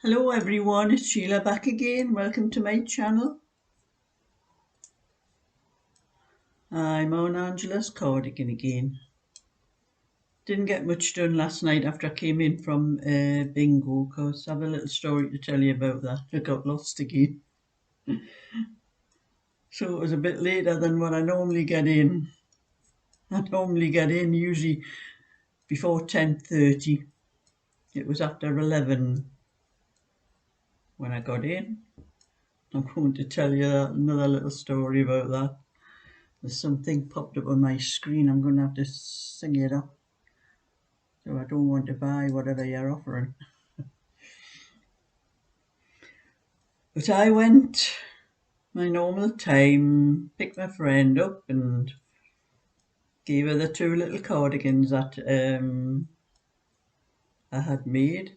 Hello everyone, it's Sheila back again. Welcome to my channel. I'm on Angela's cardigan again. Didn't get much done last night after I came in from bingo because I have a little story to tell you about that. I got lost again. So it was a bit later than what I normally get in. I normally get in usually before 10:30. It was after 11 when I got in. I'm going to tell you another little story about that. There's something popped up on my screen. I'm going to have to sing it up. So I don't want to buy whatever you're offering. But I went my normal time, picked my friend up and gave her the two little cardigans that I had made.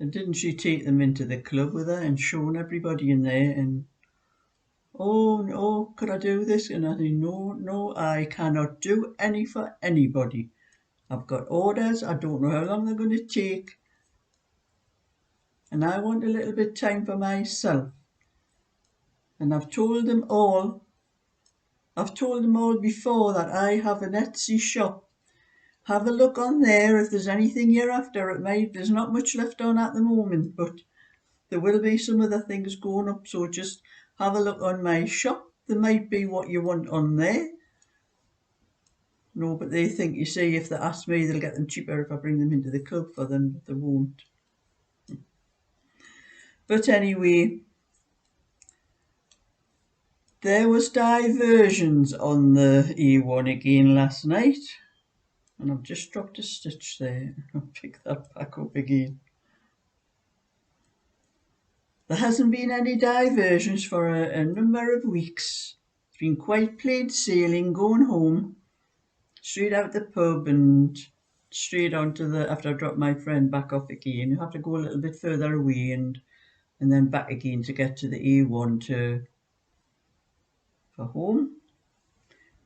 And didn't she take them into the club with her and shown everybody in there and oh no, could I do this? And I said, no, I cannot do any for anybody. I've got orders, I don't know how long they're going to take, and I want a little bit of time for myself. And I've told them all before that I have an Etsy shop. Have a look on there if there's anything you're after. There's not much left on at the moment, but there will be some other things going up, so just have a look on my shop. There might be what you want on there. No, but they think, you see, if they ask me, they'll get them cheaper if I bring them into the club for them, but they won't. But anyway, there was diversions on the E1 again last night. And I've just dropped a stitch there. I'll pick that back up again. There hasn't been any diversions for a number of weeks. It's been quite plain sailing, going home, straight out the pub and straight onto after I dropped my friend back off again. You have to go a little bit further away and then back again to get to the A1 for home.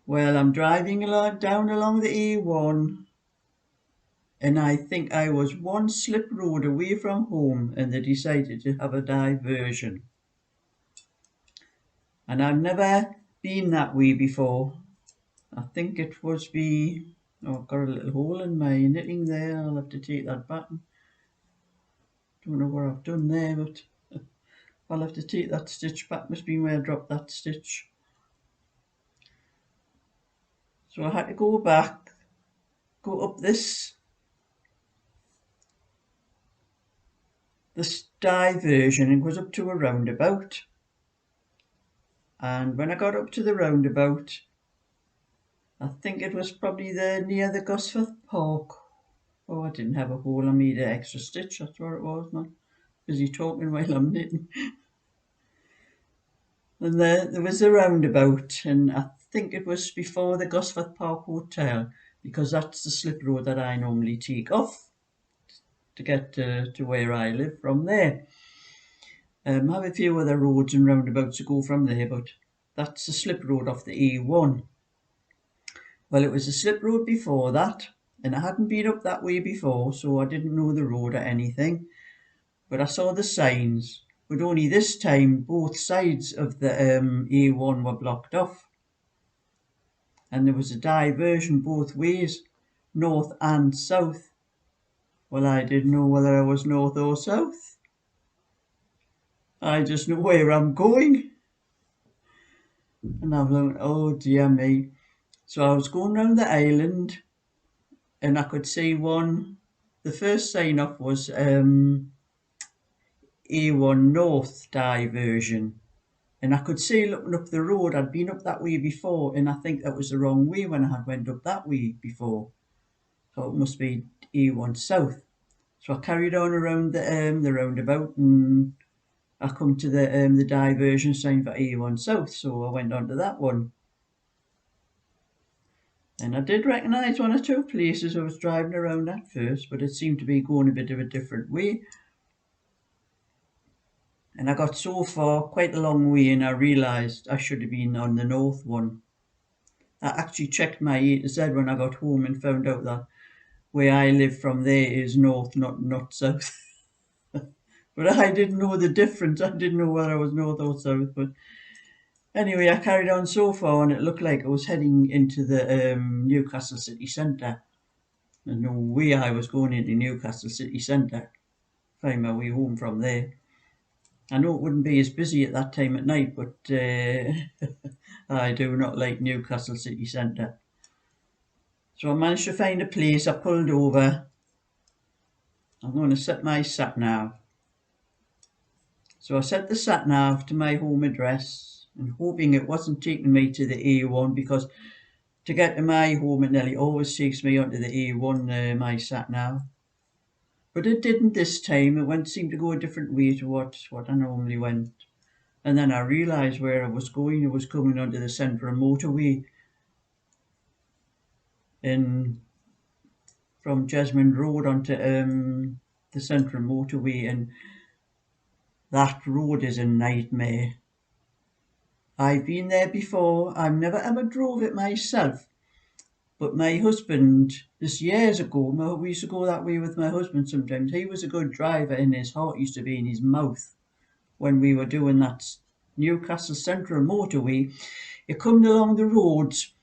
Well, I'm driving down along the A1 and I think I was one slip road away from home and they decided to have a diversion. And I've never been that way before. I think it was I've got a little hole in my knitting there. I'll have to take that back. Don't know what I've done there, but I'll have to take that stitch back. Must be where I dropped that stitch. So I had to go back, go up this diversion and goes up to a roundabout. And when I got up to the roundabout, I think it was probably near the Gosforth Park. Oh, I didn't have a hole. I made an extra stitch. That's what it was, man. Busy talking while I'm knitting. And there was a roundabout, and I think it was before the Gosforth Park Hotel, because that's the slip road that I normally take off to get to where I live from there. I have a few other roads and roundabouts to go from there, but that's the slip road off the A1. Well, it was a slip road before that, and I hadn't been up that way before, so I didn't know the road or anything. But I saw the signs, but only this time both sides of the A1 were blocked off. And there was a diversion both ways, north and south. Well, I didn't know whether I was north or south. I just know where I'm going. And I'm like, oh dear me. So I was going round the island and I could see the first sign off was A1 North diversion. And I could see looking up the road, I'd been up that way before, and I think that was the wrong way when I had went up that way before. So it must be A1 South. So I carried on around the roundabout and I come to the diversion sign for A1 South, so I went on to that one. And I did recognise one or two places I was driving around at first, but it seemed to be going a bit of a different way. And I got so far, quite a long way, and I realised I should have been on the north one. I actually checked my A to Z when I got home and found out that where I live from there is north, not south. But I didn't know the difference. I didn't know whether I was north or south. But anyway, I carried on so far, and it looked like I was heading into the Newcastle city centre. There's no way I was going into Newcastle city centre. Find my way home from there. I know it wouldn't be as busy at that time at night, but I do not like Newcastle city centre. So I managed to find a place. I pulled over. I'm going to set my sat nav. So I set the sat nav to my home address and hoping it wasn't taking me to the A1, because to get to my home it nearly always takes me onto the A1, my sat nav. But it didn't this time. It seemed to go a different way to what I normally went. And then I realised where I was going. It was coming onto the central motorway from Jesmond Road onto the central motorway, and that road is a nightmare. I've been there before. I've never ever drove it myself, but my husband, this years ago, we used to go that way with my husband sometimes. He was a good driver, and his heart used to be in his mouth when we were doing that Newcastle Central motorway. You come along the roads,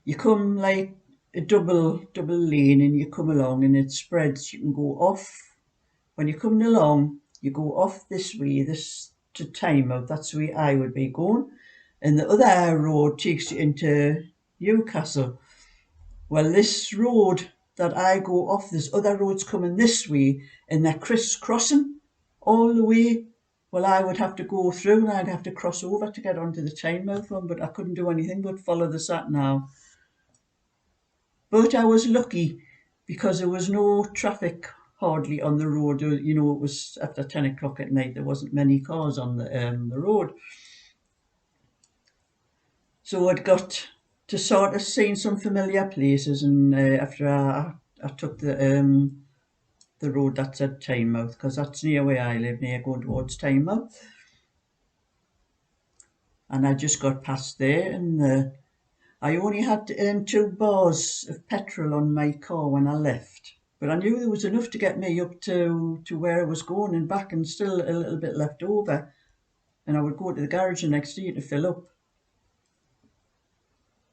you come like a double lane, and you come along and it spreads. You can go off. When you're coming along, you go off this way, this to Tynemouth. That's the way I would be going. And the other road takes you into Newcastle. Well, this road that I go off, there's other roads coming this way, and they're crisscrossing all the way. Well, I would have to go through, and I'd have to cross over to get onto the Tynemouth one, but I couldn't do anything but follow the sat nav. But I was lucky because there was no traffic hardly on the road. You know, it was after 10 o'clock at night. There wasn't many cars on the road. So I'd got to sort of seeing some familiar places, and after I took the road that's at Tynemouth, because that's near where I live, near going towards Tynemouth. And I just got past there, and I only had 2 bars of petrol on my car when I left. But I knew there was enough to get me up to where I was going and back, and still a little bit left over. And I would go to the garage the next day to fill up.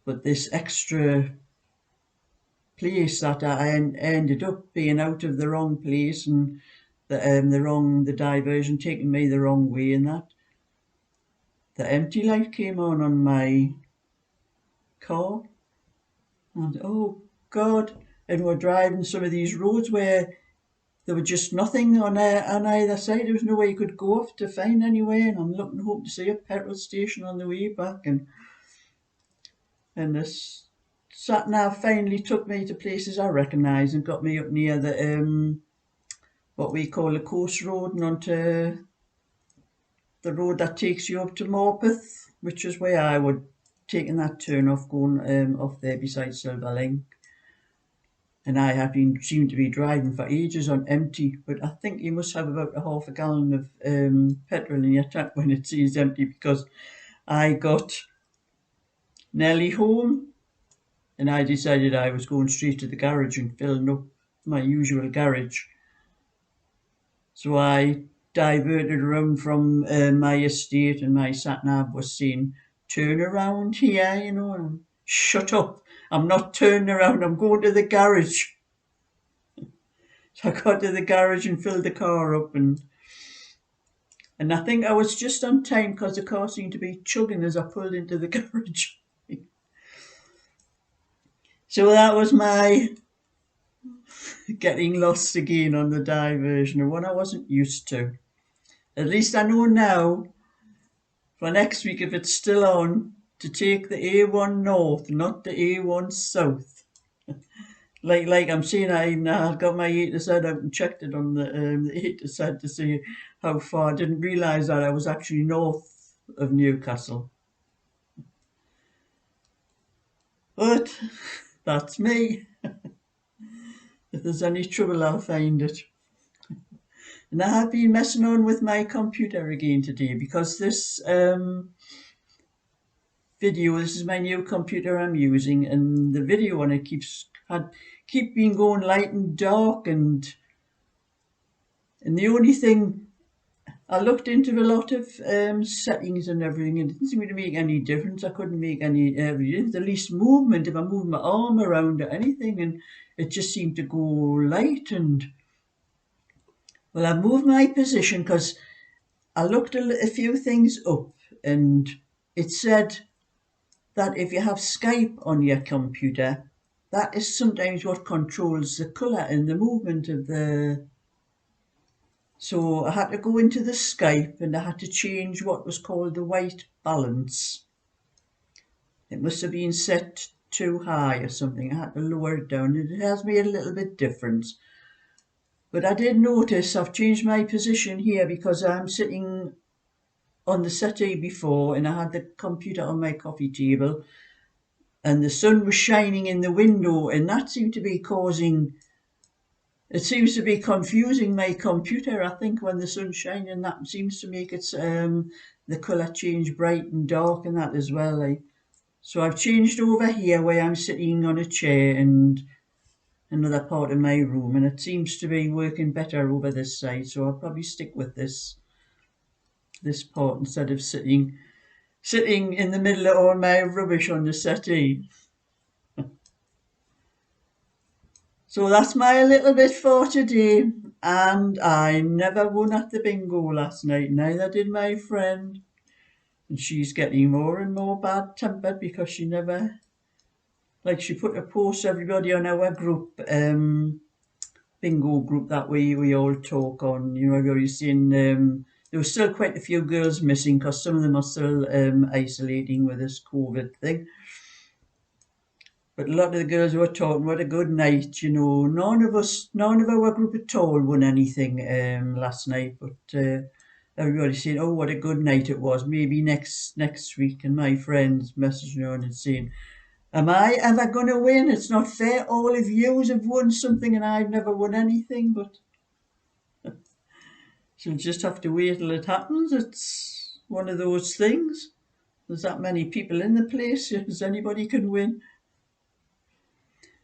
But this extra place that I ended up being out of the wrong place, and the diversion taking me the wrong way, and that the empty light came on my car, and oh God, and we're driving some of these roads where there was just nothing on either side. There was no way you could go off to find anywhere, and I'm hoping to see a petrol station on the way back, and this sat nav finally took me to places I recognised and got me up near the what we call the coast road, and onto the road that takes you up to Morpeth, which is where I would taken that turn off, going off there beside Silverlink. And I had been seemed to be driving for ages on empty, but I think you must have about a half a gallon of petrol in your tank when it seems empty, because I got nearly home and I decided I was going straight to the garage and filling up my usual garage. So I diverted around from my estate, and my sat nav was saying, "Turn around here," and shut up. I'm not turning around, I'm going to the garage. So I got to the garage and filled the car up, and I think I was just on time because the car seemed to be chugging as I pulled into the garage. So that was my getting lost again on the diversion, and one I wasn't used to. At least I know now for next week, if it's still on, to take the A1 north, not the A1 south. Like I'm saying, I got my A to Z out and checked it on the A to Z to see how far. I didn't realise that I was actually north of Newcastle. But that's me. If there's any trouble, I'll find it. And I have been messing on with my computer again today, because this video, this is my new computer I'm using, and the video on it keep being going light and dark, and the only thing I looked into a lot of settings and everything, and it didn't seem to make any difference. I couldn't make any the least movement if I moved my arm around or anything, and it just seemed to go light. And well, I moved my position because I looked a few things up, and it said that if you have Skype on your computer, that is sometimes what controls the colour and the movement of the. So I had to go into the Skype and I had to change what was called the white balance. It must have been set too high or something. I had to lower it down. It has made a little bit difference. But I did notice I've changed my position here because I'm sitting on the settee before and I had the computer on my coffee table and the sun was shining in the window and that seemed to be causing it seems to be confusing my computer. I think when the sun's shining, that seems to make it the colour change bright and dark and that as well. So I've changed over here where I'm sitting on a chair and another part of my room, and it seems to be working better over this side. So I'll probably stick with this part instead of sitting in the middle of all my rubbish on the settee. So that's my little bit for today. And I never won at the bingo last night, neither did my friend. And she's getting more and more bad tempered because she never, like she put a post everybody on our group, bingo group that we all talk on. You know, you're seeing there were still quite a few girls missing because some of them are still isolating with this COVID thing. But a lot of the girls were talking, what a good night, you know. None of our group at all won anything last night, but everybody saying, oh, what a good night it was. Maybe next week. And my friends messaging on and saying, am I ever going to win? It's not fair. All of you have won something and I've never won anything, but she'll just have to wait till it happens. It's one of those things. There's that many people in the place, as anybody can win.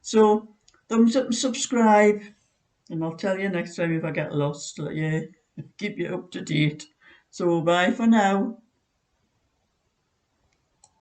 So, thumbs up and subscribe, and I'll tell you next time if I get lost. Yeah, keep you up to date. So, bye for now.